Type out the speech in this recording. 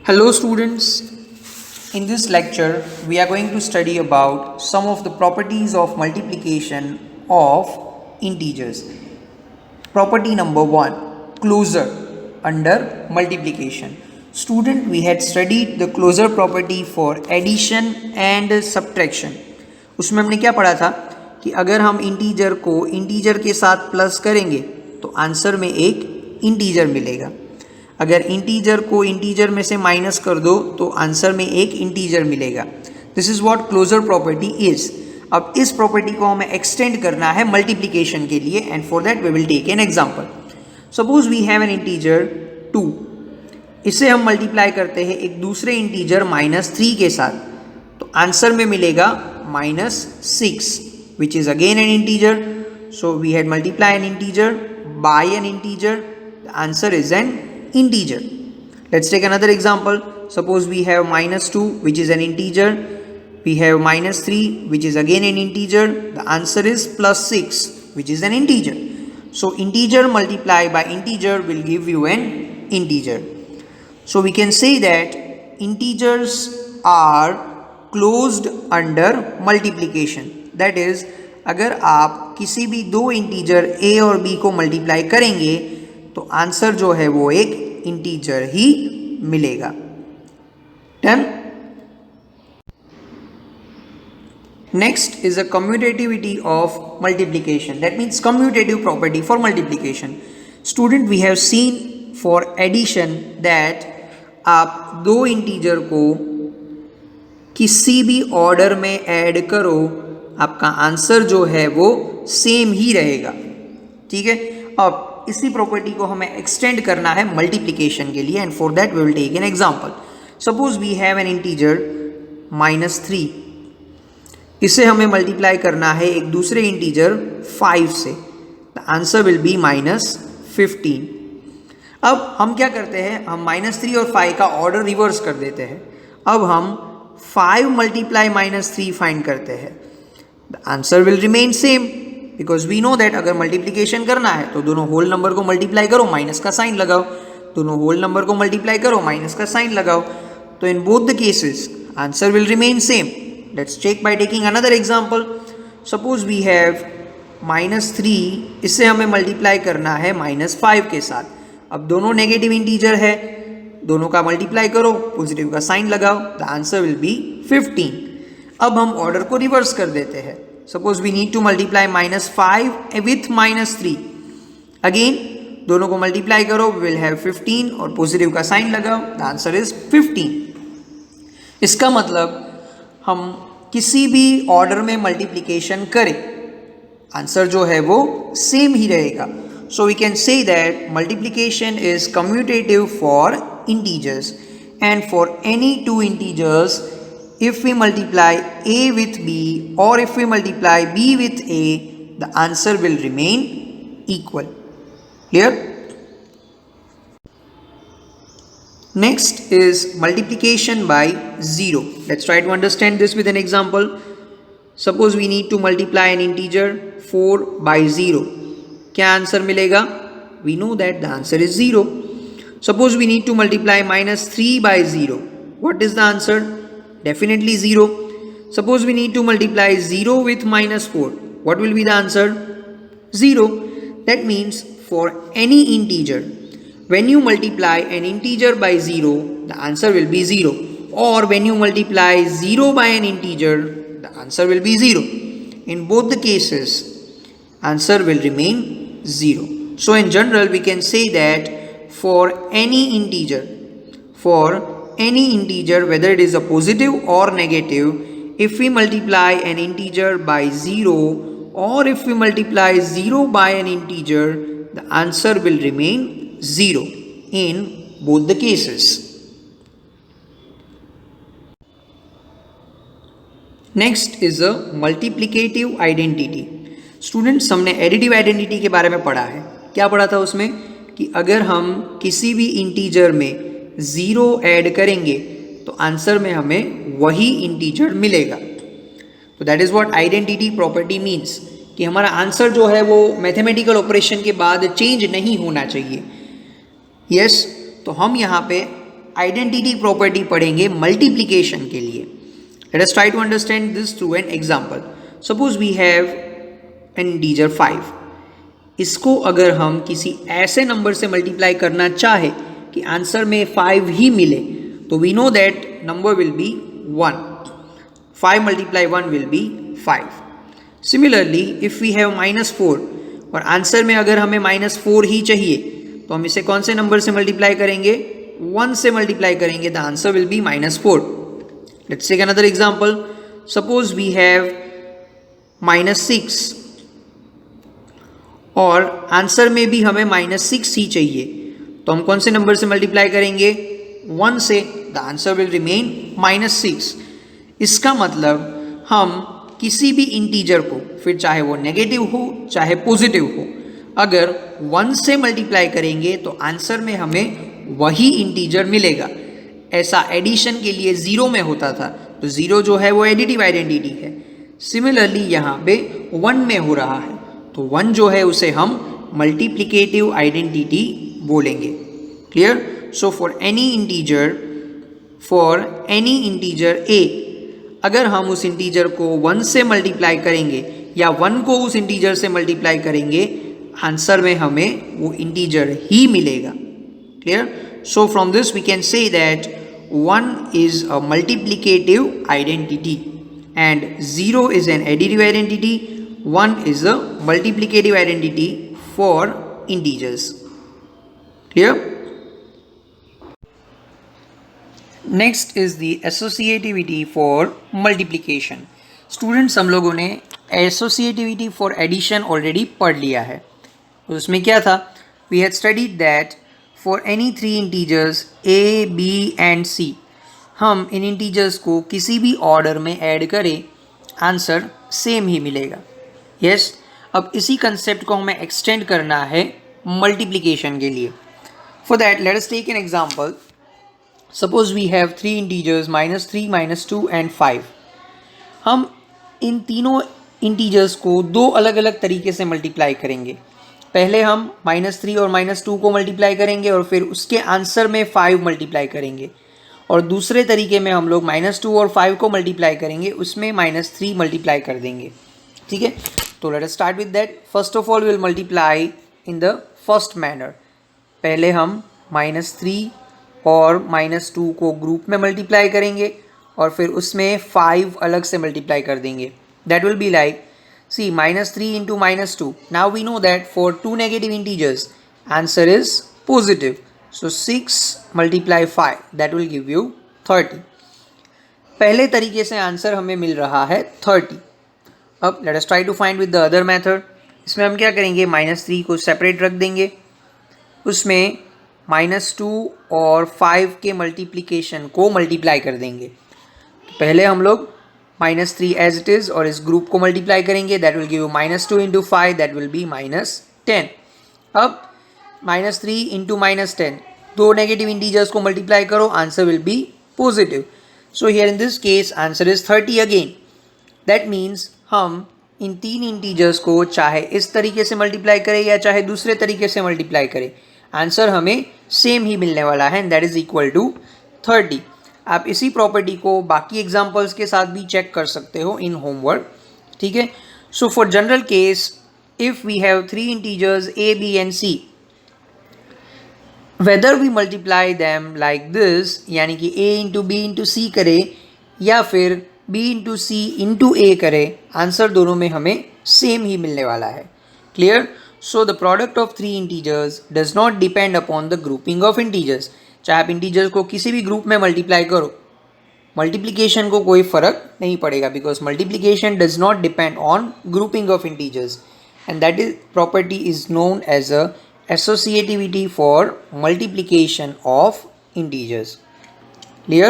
Hello students, in this lecture we are going to study about some of the properties of multiplication of integers. Property number 1, closure under multiplication. Student, we had studied the closure property for addition and subtraction. उसमें हमने क्या पढ़ा था कि अगर हम integer को integer के साथ प्लस करेंगे तो आंसर में एक इंटीजर मिलेगा, अगर इंटीजर को इंटीजर में से माइनस कर दो तो आंसर में एक इंटीजर मिलेगा. This is what closure property is. अब इस प्रॉपर्टी को हमें एक्सटेंड करना है मल्टीप्लिकेशन के लिए, and for that we will take an example. Suppose we have an integer 2, इसे हम मल्टीप्लाई करते हैं एक दूसरे इंटीजर -3 के साथ, तो आंसर में मिलेगा -6 which is again an integer. So we had multiply an integer by an integer, the answer is an integer. Let's take another example. Suppose we have -2 which is an integer, we have -3 which is again an integer, the answer is +6 which is an integer. So integer multiplied by integer will give you an integer. So we can say that integers are closed under multiplication. That is, अगर आप किसी भी दो integer a और b को multiply करेंगे तो answer जो है वो एक इंटीजर ही मिलेगा. Done. Next is a commutativity of multiplication. That means commutative property for multiplication. Student, we have seen for addition that आप दो इंटीजर को किसी भी ऑर्डर में ऐड करो, आपका आंसर जो है वो सेम ही रहेगा. ठीक है. अब इसी प्रॉपर्टी को हमें एक्सटेंड करना है मल्टीप्लिकेशन के लिए, and for that we will take an example. Suppose we have an integer -3, इसे हमें मल्टीप्लाई करना है एक दूसरे इंटीजर 5 से, द आंसर विल बी -15. अब हम क्या करते हैं, हम -3 और 5 का ऑर्डर रिवर्स कर देते हैं. अब हम 5 मल्टीप्लाई -3 फाइंड करते हैं, the answer will remain same, because we know that अगर मल्टीप्लिकेशन करना है तो दोनों होल नंबर को मल्टीप्लाई करो, माइनस का साइन लगाओ, दोनों होल नंबर को मल्टीप्लाई करो, माइनस का साइन लगाओ. तो in both the cases answer will remain same. Let's check by taking another example. Suppose we have -3, इससे हमें मल्टीप्लाई करना है -5 के साथ. अब दोनों नेगेटिव इंटीजर है, दोनों का मल्टीप्लाई करो, पॉजिटिव का साइन लगाओ, द आंसर विल बी 15. अब हम ऑर्डर को रिवर्स कर देते हैं. Suppose we need to multiply -5 with -3. Again, दोनों को मल्टीप्लाई करो, we will have 15 और पॉजिटिव का साइन लगाओ, the answer is 15. इसका मतलब हम किसी भी ऑर्डर में मल्टीप्लिकेशन करें, आंसर जो है वो सेम ही रहेगा. So we can say that multiplication is commutative for integers, and for any two integers, if we multiply a with b or if we multiply b with a, the answer will remain equal. Clear? Next is multiplication by 0. Let's try to understand this with an example. Suppose we need to multiply an integer 4 by 0. क्या answer मिलेगा? We know that the answer is 0. Suppose we need to multiply -3 by 0. What is the answer? Definitely 0. Suppose we need to multiply 0 with -4. What will be the answer? 0. That means for any integer, when you multiply an integer by 0, the answer will be 0. Or when you multiply 0 by an integer, the answer will be 0. In both the cases, answer will remain 0. So in general, we can say that for any integer, whether it is a positive or negative, if we multiply an integer by 0 or if we multiply 0 by an integer, the answer will remain 0 in both the cases. Next is a multiplicative identity. Students, हमने additive identity के बारे में पढ़ा है. क्या पढ़ा था उसमें कि अगर हम किसी भी इंटीजर में 0 ऐड करेंगे तो आंसर में हमें वही इंटीजर मिलेगा. तो that is what identity property means, कि हमारा आंसर जो है वो मैथमेटिकल ऑपरेशन के बाद चेंज नहीं होना चाहिए. यस, तो हम यहाँ पे आइडेंटिटी प्रॉपर्टी पढ़ेंगे मल्टीप्लिकेशन के लिए. Let us try to understand this through an example. Suppose we have an integer 5. इसको अगर हम किसी ऐसे नंबर से मल्टीप्लाई करना चाहे कि आंसर में 5 ही मिले, तो we know that number will be 1. 5 multiply 1 will be 5. Similarly, if we have -4 और आंसर में अगर हमें -4 ही चाहिए, तो हम इसे कौन से नंबर से मल्टीप्लाई करेंगे? 1 से मल्टीप्लाई करेंगे. The answer will be -4. Let's take another example. Suppose we have -6 और आंसर में भी हमें -6 ही चाहिए, तो हम कौन से नंबर से मल्टीप्लाई करेंगे? 1 से. The answer will remain -6. इसका मतलब हम किसी भी इंटीजर को, फिर चाहे वो नेगेटिव हो चाहे पॉजिटिव हो, अगर 1 से मल्टीप्लाई करेंगे तो आंसर में हमें वही इंटीजर मिलेगा. ऐसा एडिशन के लिए 0 में होता था, तो 0 जो है वो एडिटिव आइडेंटिटी है. सिमिलरली यहाँ पे 1 में हो रहा है, तो 1 जो है उसे हम मल्टीप्लिकेटिव आइडेंटिटी बोलेंगे. Clear? So for any integer a, अगर हम उस इंटीजर को 1 से मल्टीप्लाई करेंगे या 1 को उस इंटीजर से मल्टीप्लाई करेंगे, आंसर में हमें वो इंटीजर ही मिलेगा. Clear? So from this we can say that 1 is a multiplicative identity and 0 is an additive identity. 1 is a multiplicative identity for integers. Clear? Next is the associativity for multiplication. Students, हम लोगों ने associativity for addition already पढ़ लिया है. तो उसमें क्या था? We had studied that for any 3 integers a, b and c, हम इन इंटीजर्स को किसी भी ऑर्डर में ऐड करें, आंसर सेम ही मिलेगा. यस. अब इसी कंसेप्ट को हमें एक्सटेंड करना है मल्टीप्लिकेशन के लिए. For that let us take an example. Suppose we have 3 integers -3, -2 and 5. हम इन तीनों इंटीजर्स को 2 अलग अलग तरीके से मल्टीप्लाई करेंगे. पहले हम -3 और -2 को मल्टीप्लाई करेंगे और फिर उसके आंसर में 5 मल्टीप्लाई करेंगे. और दूसरे तरीके में हम लोग -2 और 5 को मल्टीप्लाई करेंगे, उसमें -3 मल्टीप्लाई कर देंगे. ठीक है? तो let us start with that. First of all will multiply in the first manner. पहले हम -3 और -2 को ग्रुप में मल्टीप्लाई करेंगे और फिर उसमें 5 अलग से मल्टीप्लाई कर देंगे. That will be like, see, -3 into -2. Now we know that for 2 negative integers answer is positive. So 6 × 5 that will give you 30. पहले तरीके से आंसर हमें मिल रहा है 30. अब let us try to find with the other method. इसमें हम क्या करेंगे? -3 को सेपरेट रख देंगे, उसमें -2 और 5 के मल्टीप्लिकेशन को मल्टीप्लाई कर देंगे. तो पहले हम लोग -3 एज इट इज़ और इस ग्रुप को मल्टीप्लाई करेंगे. That will give you -2 × 5 that will B -10. अब -3 × -10, 2 नेगेटिव इंटीजर्स को मल्टीप्लाई करो, answer will B positive. So here in this case answer is 30 again. That means हम इन 3 इंटीजर्स को चाहे इस तरीके से मल्टीप्लाई करें या चाहे दूसरे तरीके से मल्टीप्लाई करें, आंसर हमें सेम ही मिलने वाला है, and that is equal to 30. आप इसी प्रॉपर्टी को बाकी एग्जांपल्स के साथ भी चेक कर सकते हो इन होमवर्क. ठीक है? So for general case, if we have 3 integers a, b and c, whether we multiply them like this, यानी कि a × b × c करे या फिर b × c × a करे, आंसर दोनों में हमें सेम ही मिलने वाला है. Clear? So the product of 3 integers does not depend upon the grouping of integers. चाहे आप इंटीजर्स को किसी भी ग्रुप में मल्टीप्लाई करो, मल्टीप्लिकेशन को कोई फ़र्क नहीं पड़ेगा, because multiplication does not depend on grouping of integers, and that is property is known as a associativity for multiplication of integers. Clear?